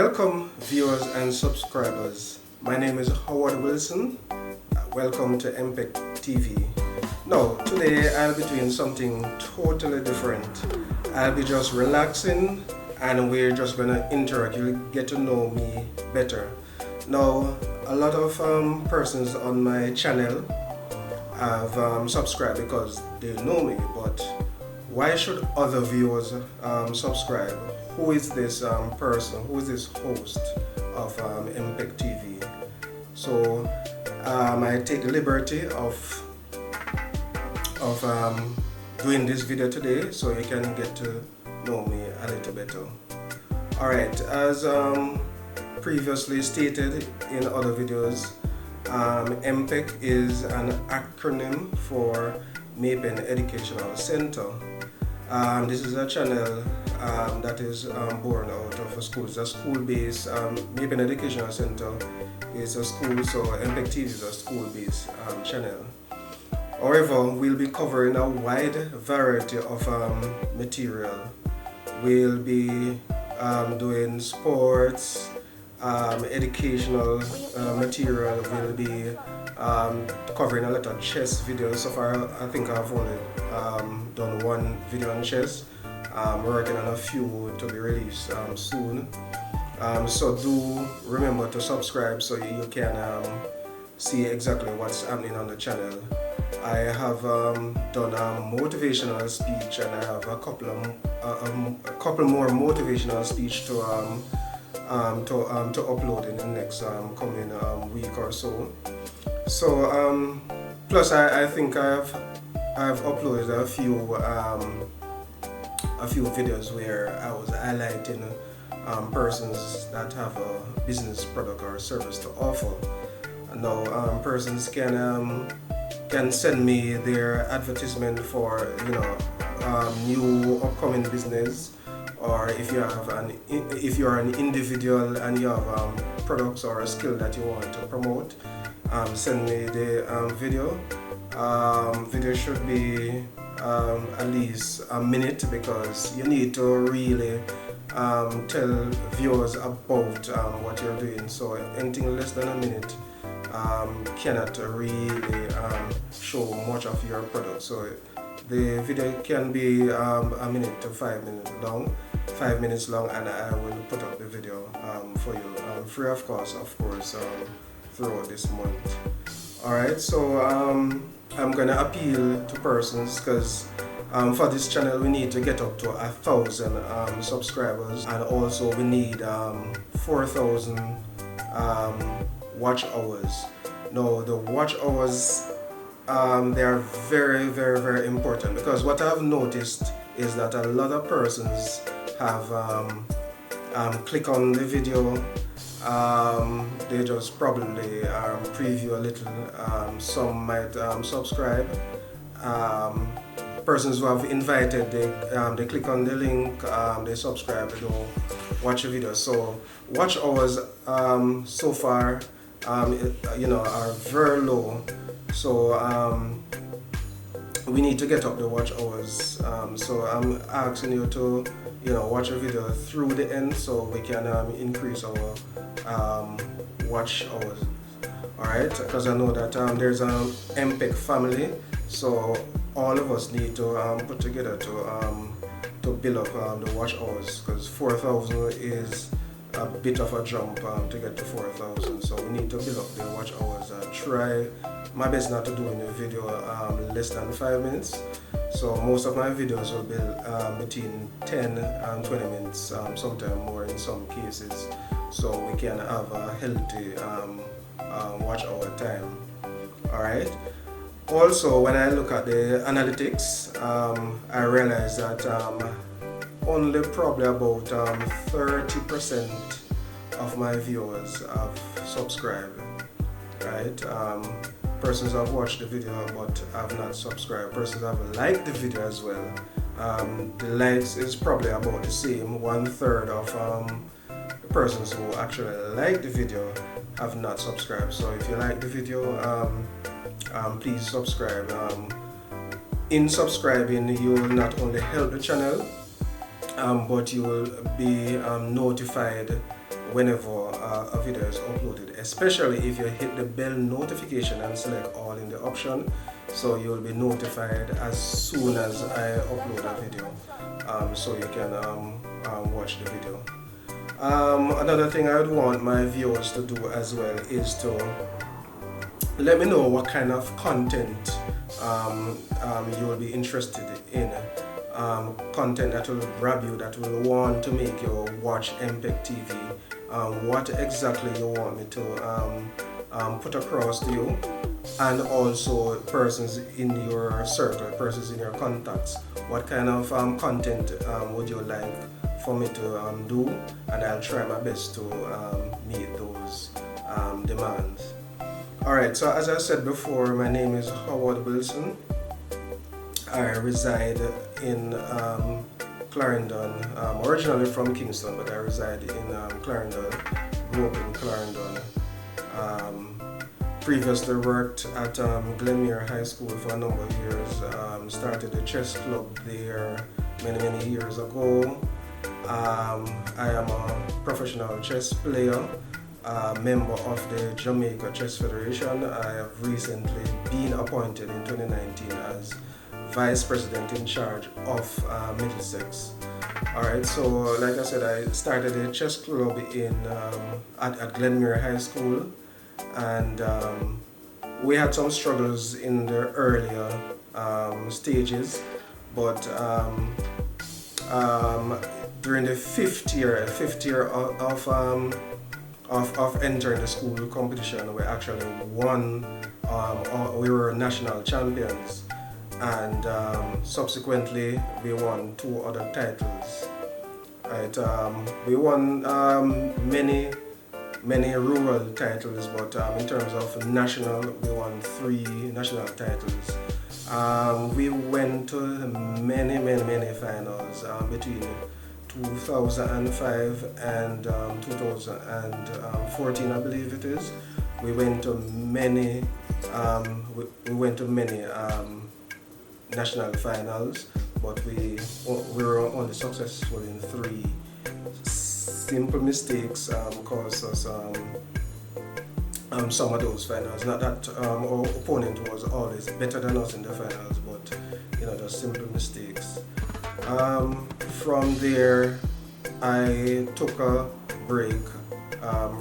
Welcome viewers and subscribers. My name is Howard Wilson. Welcome to MPEC TV. Now today I'll be doing something totally different. I'll be just relaxing and we're just gonna interact. You'll get to know me better. Now a lot of persons on my channel have subscribed because they know me, but why should other viewers subscribe? Who is this person? Who is this host of MPEC TV? So I take the liberty of doing this video today so you can get to know me a little better. Alright, as previously stated in other videos, MPEC is an acronym for Mapen Educational Center. This is a channel that is born out of a school. It's a school-based, Mapen Educational Center is a school, so MPEC TV is a school-based channel. However, we'll be covering a wide variety of material. We'll be doing sports, educational material. We'll be covering a lot of chess videos. So far, I think I've only done one video on chess. Working on a few to be released soon. So do remember to subscribe so you can see exactly what's happening on the channel. I have done a motivational speech, and I have a couple more motivational speech to upload in the next coming week or so. So plus I think I've uploaded a few videos where I was highlighting persons that have a business product or service to offer. Now persons can send me their advertisement for new upcoming business, or if you're an individual and you have products or a skill that you want to promote, send me the video. Video should be at least a minute, because you need to really tell viewers about what you're doing. So anything less than a minute cannot really show much of your product. So the video can be a minute to 5 minutes long, and I will put up the video for you free of cost, of course, throughout this month. Alright, so I'm gonna appeal to persons, because for this channel we need to get up to 1,000 subscribers, and also we need 4,000 watch hours. Now the watch hours, they are very, very, very important, because what I've noticed is that a lot of persons have click on the video, they just probably preview a little, some might subscribe. Persons who have invited, they click on the link, they subscribe, they don't watch the video. So watch hours so far are very low. So we need to get up the watch hours. So I'm asking you to watch a video through the end so we can increase our watch hours. Alright, because I know that there's an MPEC family, so all of us need to put together to build up the watch hours, because 4,000 is a bit of a jump to get to 4,000. So we need to build up the watch hours. Try my best not to do in a video less than 5 minutes. So most of my videos will be between 10 and 20 minutes, sometimes more in some cases, so we can have a healthy watch hour time. Alright. Also, when I look at the analytics, I realize that only probably about 30% of my viewers have subscribed. Right? Persons have watched the video but have not subscribed. Persons have liked the video as well. The likes is probably about the same. 1/3 of the persons who actually like the video have not subscribed. So if you like the video, please subscribe. In subscribing, you will not only help the channel, but you will be notified whenever a video is uploaded, especially if you hit the bell notification and select all in the option, so you will be notified as soon as I upload a video, so you can watch the video. Another thing I would want my viewers to do as well is to let me know what kind of content you will be interested in. Content that will grab you, that will want to make you watch MPEG TV. What exactly you want me to put across to you, and also persons in your circle, persons in your contacts. What kind of content would you like for me to do, and I'll try my best to meet those demands. Alright, so as I said before, my name is Howard Wilson. I reside in Clarendon, originally from Kingston, but I reside in Clarendon, grew up in Clarendon. Previously worked at Glenmuir High School for a number of years, started a chess club there many years ago. I am a professional chess player, member of the Jamaica Chess Federation. I have recently been appointed in 2019 as Vice President in charge of Middlesex. Alright, so like I said, I started a chess club at Glenmuir High School, and we had some struggles in the earlier stages, but during the fifth year of entering the school competition, we actually won. We were national champions, and subsequently we won 2 other titles. Right, we won many rural titles, but in terms of national, we won 3 national titles. We went to many finals between 2005 and 2014, I believe it is. We went to many national finals, but we were only successful in 3. Simple mistakes caused us some of those finals. Not that our opponent was always better than us in the finals, but just simple mistakes. From there, I took a break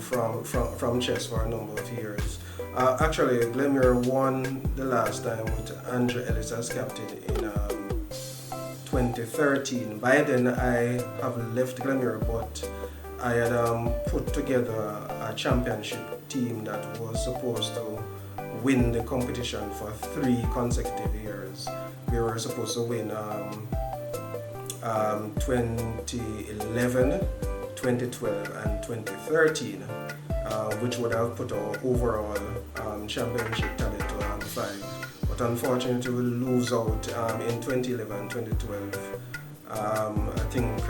from chess for a number of years. Actually, Glenmuir won the last time with Andrew Ellis as captain in 2013. By then, I have left Glenmuir, but I had put together a championship team that was supposed to win the competition for 3 consecutive years. We were supposed to win 2011, 2012 and 2013, which would have put our overall championship tally to 5. But unfortunately we lose out in 2011, 2012. I think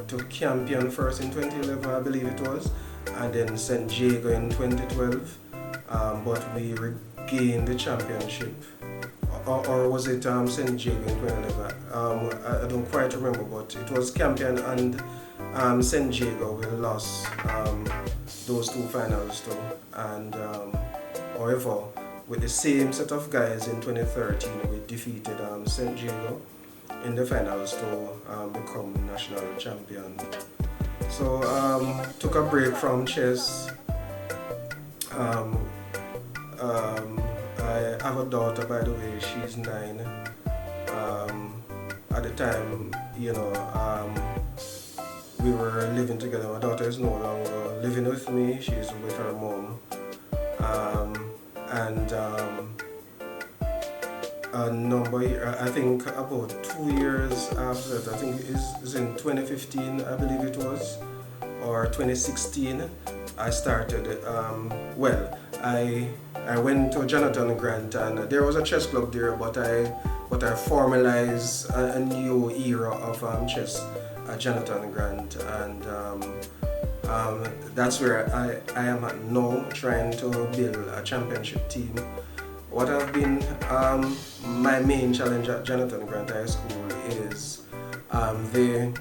to Campion first in 2011, I believe it was, and then St. Jago in 2012, but we regained the championship. Or was it St. Jago in 2011? I don't quite remember, but it was Campion and St. Jago. We lost those 2 finals too. And however, with the same set of guys in 2013, we defeated St. Jago in the finals to become national champion. So took a break from chess. I have a daughter, by the way. She's 9. At the time, we were living together. My daughter is no longer living with me. She's with her mom. A number, I think about 2 years after that, I think it's in 2015, I believe it was, or 2016, I started, I went to Jonathan Grant, and there was a chess club there, but I formalized a new era of chess at Jonathan Grant, and that's where I am at now, trying to build a championship team. What have been my main challenge at Jonathan Grant High School is They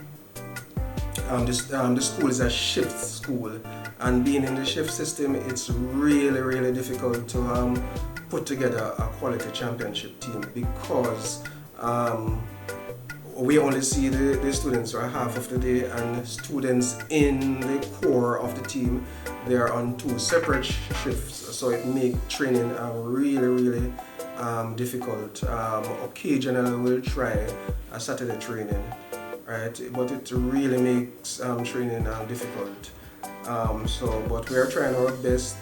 the school is a shift school, and being in the shift system, it's really difficult to put together a quality championship team because we only see the students for half of the day, and students in the core of the team, they are on two separate shifts, so it makes training really difficult. Occasionally we'll try a Saturday training, right? But it really makes training difficult. But we are trying our best.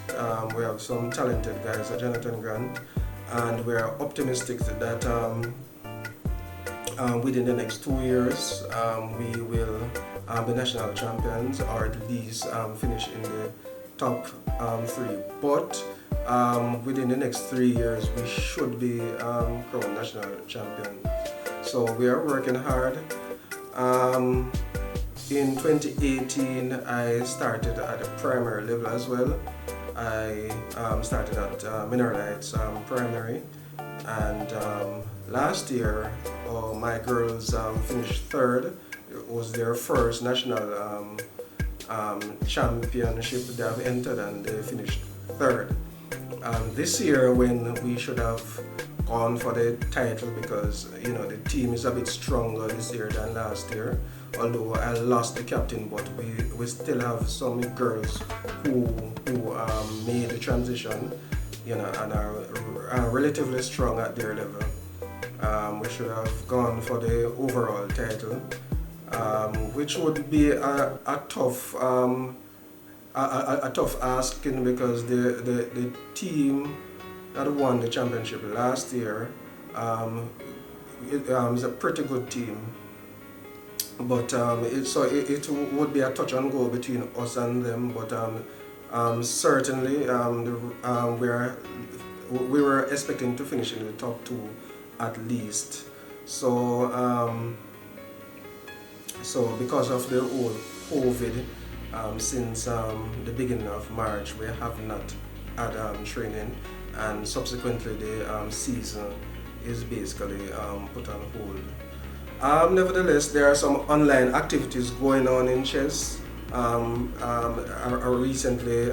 We have some talented guys at Jonathan Grant, and we are optimistic that within the next 2 years we will be national champions, or at least finish in the top 3. But within the next 3 years we should be crowned national champions. So we are working hard. In 2018, I started at the primary level as well. I started at Mineral Heights Primary, and last year my girls finished third. It was their first national championship they have entered, and they finished third. This year, when we should have gone for the title, because the team is a bit stronger this year than last year, although I lost the captain, but we still have some girls who made the transition, and are relatively strong at their level. We should have gone for the overall title, which would be a tough asking, because the team that won the championship last year is a pretty good team. But it would be a touch and go between us and them. But certainly we were expecting to finish in the top 2 at least. So because of the whole COVID, since the beginning of March, we have not had training, and subsequently the season is basically put on hold. Nevertheless, there are some online activities going on in chess. I recently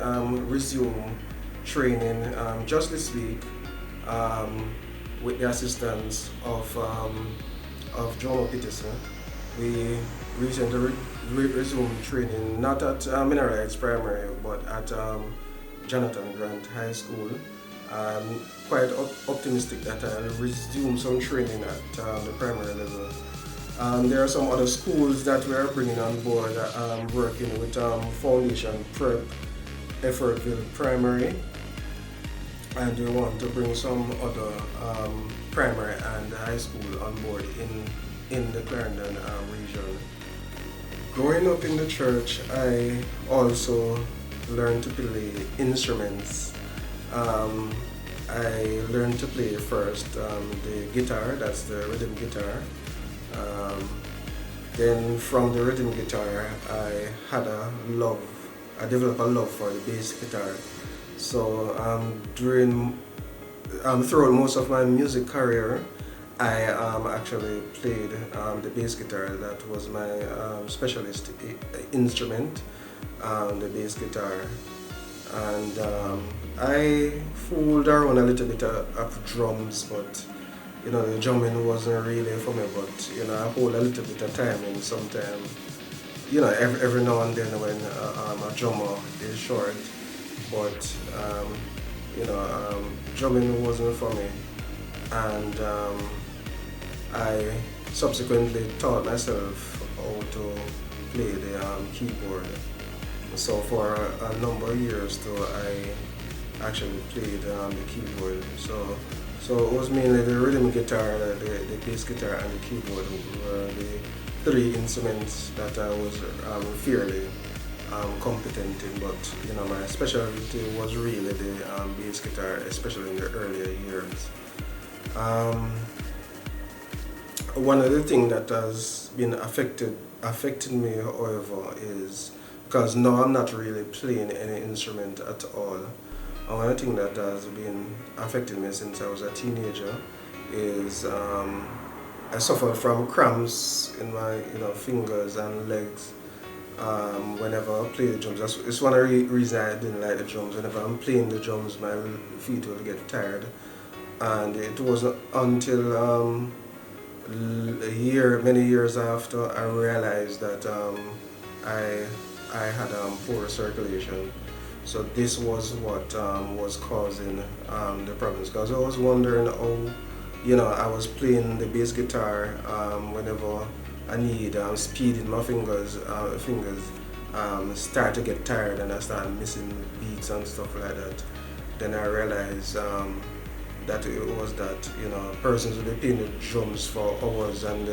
resumed training just this week with the assistance of Jono Peterson. We recently resumed training, not at Mineral Heights Primary, but at Jonathan Grant High School. I'm quite optimistic that I'll resume some training at the primary level. There are some other schools that we are bringing on board, working with Foundation Prep, Effortville Primary, and we want to bring some other primary and high school on board in the Clarendon region. Growing up in the church, I also learned to play instruments. I learned to play first the guitar, that's the rhythm guitar. Then from the rhythm guitar, I developed a love for the bass guitar. So throughout most of my music career, I actually played the bass guitar. That was my specialist instrument, the bass guitar. And I fooled around a little bit of drums, but the drumming wasn't really for me. But I hold a little bit of timing sometimes. Every now and then when a drummer is short. But drumming wasn't for me, and I subsequently taught myself how to play the keyboard. So for a number of years too, I actually played the keyboard. So it was mainly the rhythm guitar, the bass guitar, and the keyboard were the 3 instruments that I was fairly competent in. But my specialty was really the bass guitar, especially in the earlier years. One of the things that has been affecting me, however, is because now I'm not really playing any instrument at all. And one thing that has been affecting me since I was a teenager is I suffered from cramps in my fingers and legs whenever I play the drums. It's one of the reasons I didn't like the drums. Whenever I'm playing the drums, my feet will get tired. And it wasn't until many years after, I realized that I I had poor circulation. So this was what was causing the problems. Because I was wondering how, I was playing the bass guitar whenever I need speed in my fingers start to get tired and I start missing beats and stuff like that. Then I realized that it was that persons would be playing the drums for hours and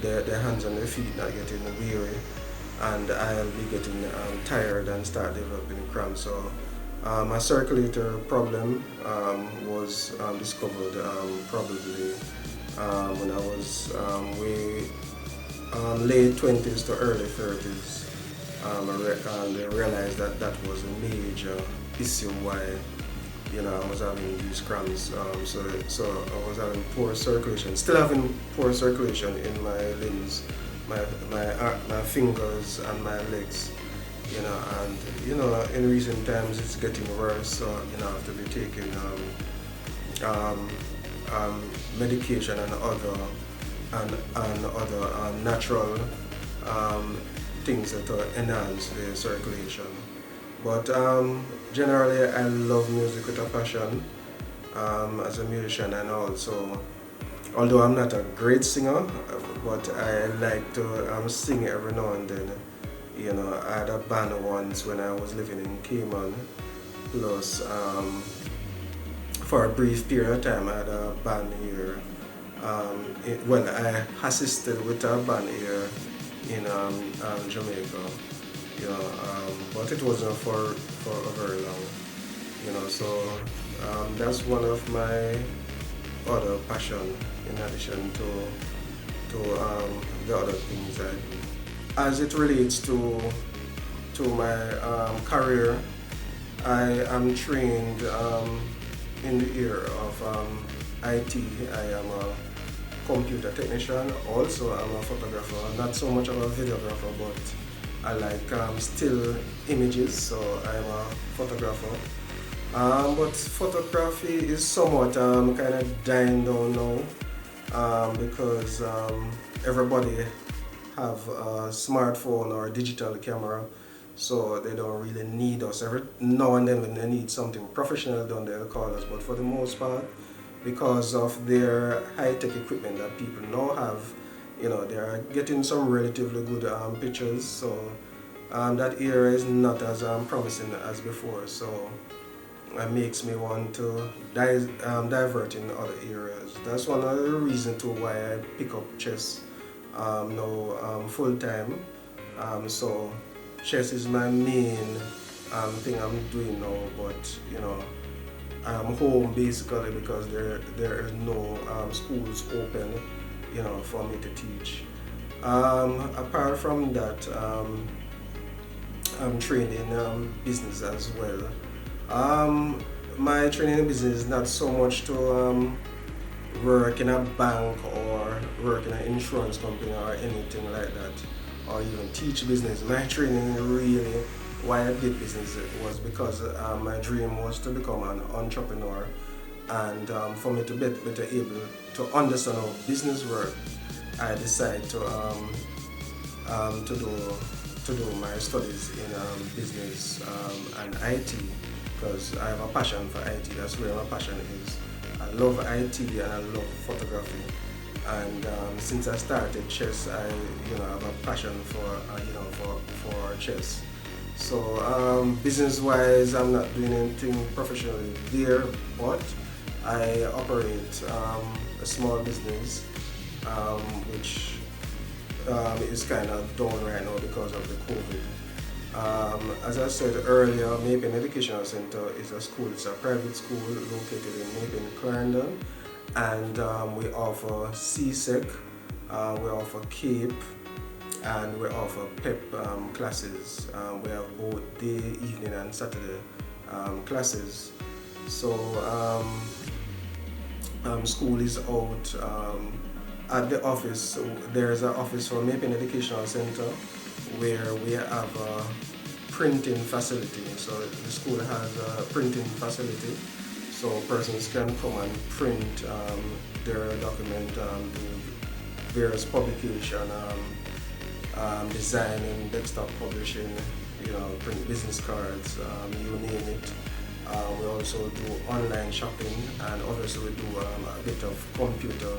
their hands and their feet not getting weary, and I'll be getting tired and start developing cramps. So a circulator problem was discovered probably when I was way late 20s to early 30s. I realized that that was a major issue why I was having these cramps. So I was having poor circulation, still having poor circulation in my limbs, my fingers and my legs. And in recent times it's getting worse. So I have to be taking medication and other natural things that enhance the circulation. But generally, I love music with a passion as a musician, and also, although I'm not a great singer, but I like to sing every now and then. I had a band once when I was living in Cayman. Plus, for a brief period of time, I had a band here. I assisted with a band here in Jamaica. But it wasn't for a very long. So that's one of my other passion in addition to the other things I do. As it relates to my career, I am trained in the area of IT. I am a computer technician. Also, I'm a photographer. Not so much of a videographer, but I like still images, so I'm a photographer. But photography is somewhat kind of dying down now because everybody have a smartphone or a digital camera, so they don't really need us. Every now and then when they need something professional done, they'll call us. But for the most part, because of their high-tech equipment that people now have, they are getting some relatively good pictures. So that area is not as promising as before. So it makes me want to divert in other areas. That's one of the reasons to why I pick up chess now full time. So chess is my main thing I'm doing now. But I'm home basically because there is no schools open, for me to teach. Apart from that, I'm trained in business as well. My training in business is not so much to work in a bank or work in an insurance company or anything like that, or even teach business. My training really, why I did business was because my dream was to become an entrepreneur, and for me to be better able to understand how business works, I decided to do my studies in business and IT, because I have a passion for IT. That's where my passion is. I love IT and I love photography. And since I started chess, I have a passion for chess. So business-wise, I'm not doing anything professionally there, but I operate a small business, which is kind of down right now because of the COVID. As I said earlier, Maypen Educational Center is a school. It's a private school located in Maypen, Clarendon, and we offer CSEC, we offer CAPE, and we offer PEP classes. We have both day, evening, and Saturday classes. So school is out at the office, there's an office for Mapping Educational Center where we have a printing facility. So the school has a printing facility, so persons can come and print their document, do various publication, designing, desktop publishing, print business cards, you name it. We also do online shopping, and obviously we do a bit of computer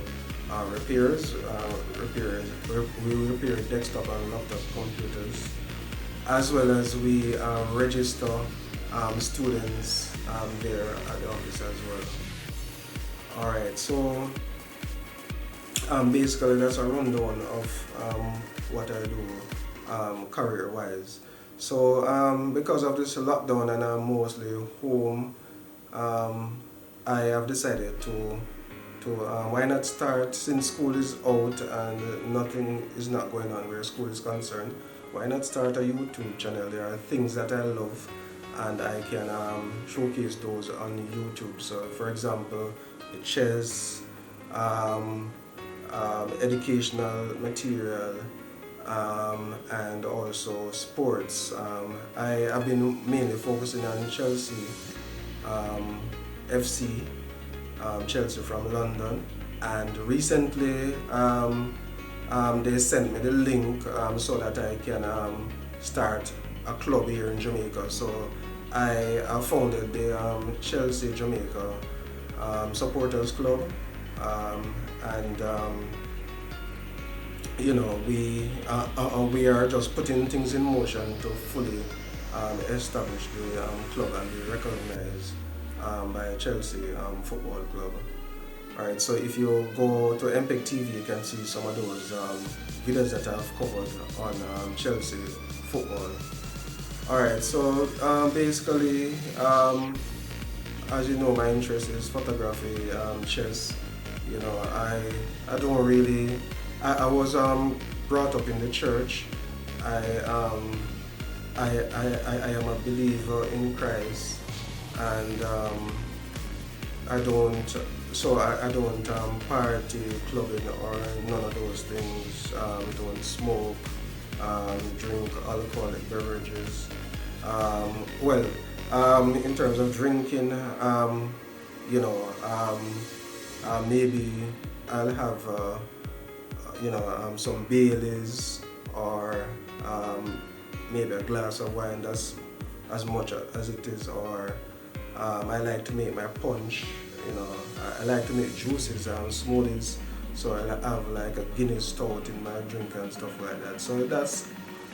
repairs. We repair desktop and laptop computers, as well as we register students there at the office as well. Alright, so basically that's a rundown of what I do career-wise. So because of this lockdown and I'm mostly home, I have decided to why not start, since school is out and nothing is not going on where school is concerned, why not start a YouTube channel? There are things that I love and I can showcase those on YouTube. So for example, chess, educational material, and also sports. I have been mainly focusing on Chelsea FC, Chelsea from London, and recently they sent me the link so that I can start a club here in Jamaica. So I founded the Chelsea Jamaica Supporters Club, and we are just putting things in motion to fully establish the club and be recognized by Chelsea Football Club. Alright, so if you go to MPEG TV, you can see some of those videos that I've covered on Chelsea football. Alright, so basically, as you know, my interest is photography, chess. I don't really. I was brought up in the church. I am a believer in Christ, and I don't party, clubbing, or none of those things. Don't smoke, drink alcoholic beverages. In terms of drinking, maybe I'll have some Baileys, or maybe a glass of wine. That's as much as it is. Or I like to make my punch. I like to make juices and smoothies. So I have like a Guinness stout in my drink and stuff like that. So that's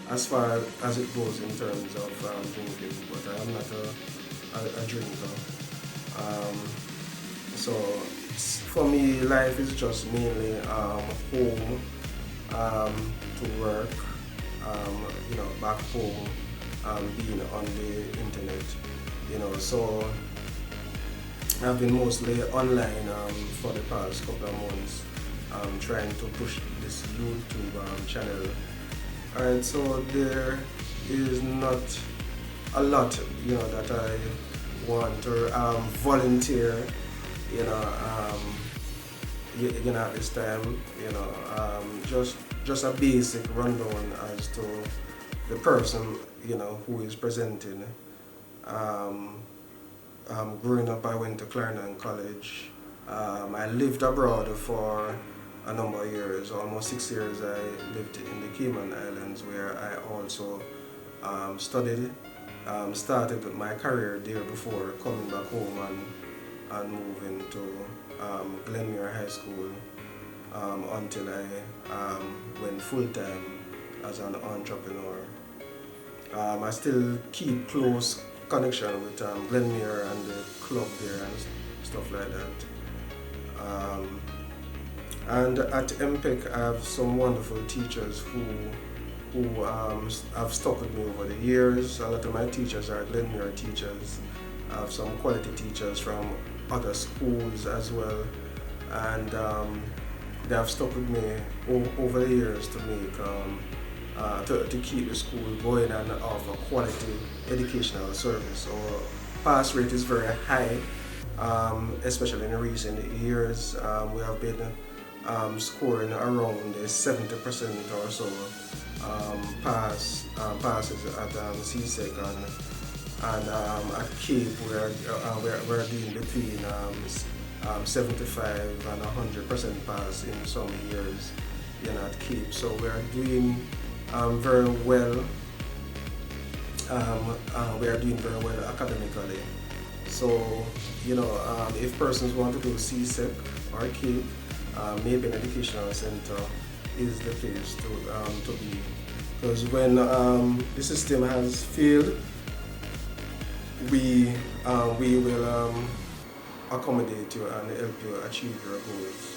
as far as it goes in terms of drinking. But I'm not a drinker. So for me, life is just mainly home, to work, back home, being on the internet, so I've been mostly online for the past couple of months, trying to push this YouTube channel. Alright, so there is not a lot, that I want to volunteer, at this time, just a basic rundown as to the person, who is presenting. Growing up, I went to Clarendon College. I lived abroad for a number of years, almost 6 years. I lived in the Cayman Islands, where I also studied. Started my career there before coming back home and moving to Glenmuir High School until I went full-time as an entrepreneur. I still keep close connection with Glenmuir and the club there and stuff like that. And at MPEC, I have some wonderful teachers who have stuck with me over the years. A lot of my teachers are Glenmuir teachers. I have some quality teachers from other schools as well, and they have stuck with me over the years to make to keep the school going and offer quality educational service. Our pass rate is very high, especially in recent years. We have been scoring around the 70% or so passes at CSEC, and at Cape we're doing between 75 and 100% pass in some years, at Cape. So we're doing very well. We are doing very well academically. So, if persons want to do CSEC or Cape, maybe an educational center is the place to be. Because when the system has failed, we will accommodate you and help you achieve your goals.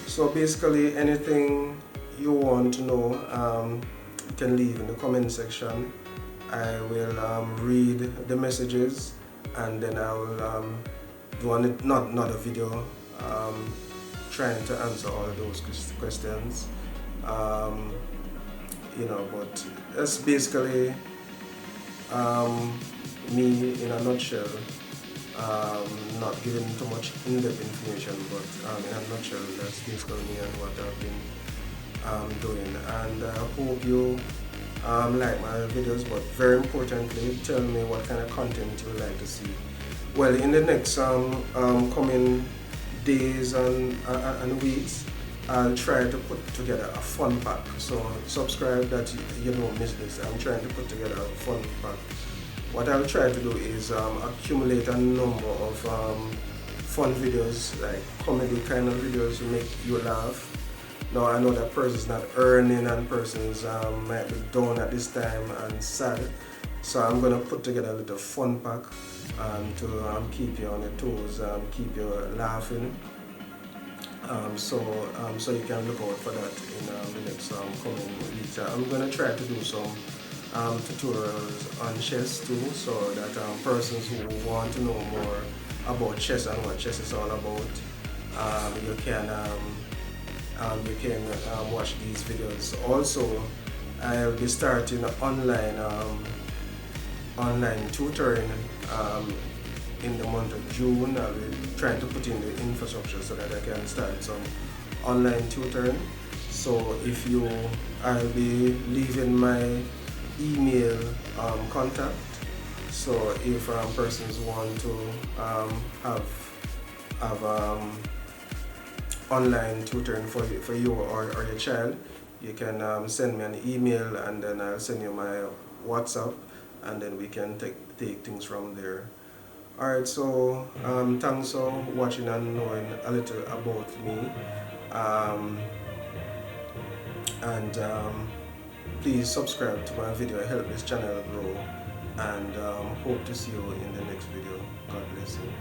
So basically, anything you want to know, you can leave in the comment section. I will read the messages, and then I will do not a video trying to answer all of those questions. But that's basically me in a nutshell. Not giving too much in-depth information, but in a nutshell, that's basically me and what I've been doing. And I hope you like my videos, but very importantly, tell me what kind of content you would like to see. Well, in the next coming days and weeks, I'll try to put together a fun pack. So subscribe that you don't miss this. I'm trying to put together a fun pack. What I'll try to do is accumulate a number of fun videos, like comedy kind of videos to make you laugh. Now I know that person's not earning and persons might be down at this time and sad. So I'm gonna put together a little fun pack to keep you on your toes, keep you laughing. So you can look out for that in the next coming weeks. I'm gonna try to do some tutorials on chess too, so that persons who want to know more about chess and what chess is all about, you can watch these videos. Also, I'll be starting online tutoring in the month of June. I'll be trying to put in the infrastructure so that I can start some online tutoring. So I'll be leaving my email contact. So if persons want to have online tutoring for you or your child, you can send me an email, and then I'll send you my WhatsApp, and then we can take things from there. Alright, so thanks for watching and knowing a little about me. Please subscribe to my video, help this channel grow, and hope to see you in the next video. God bless you.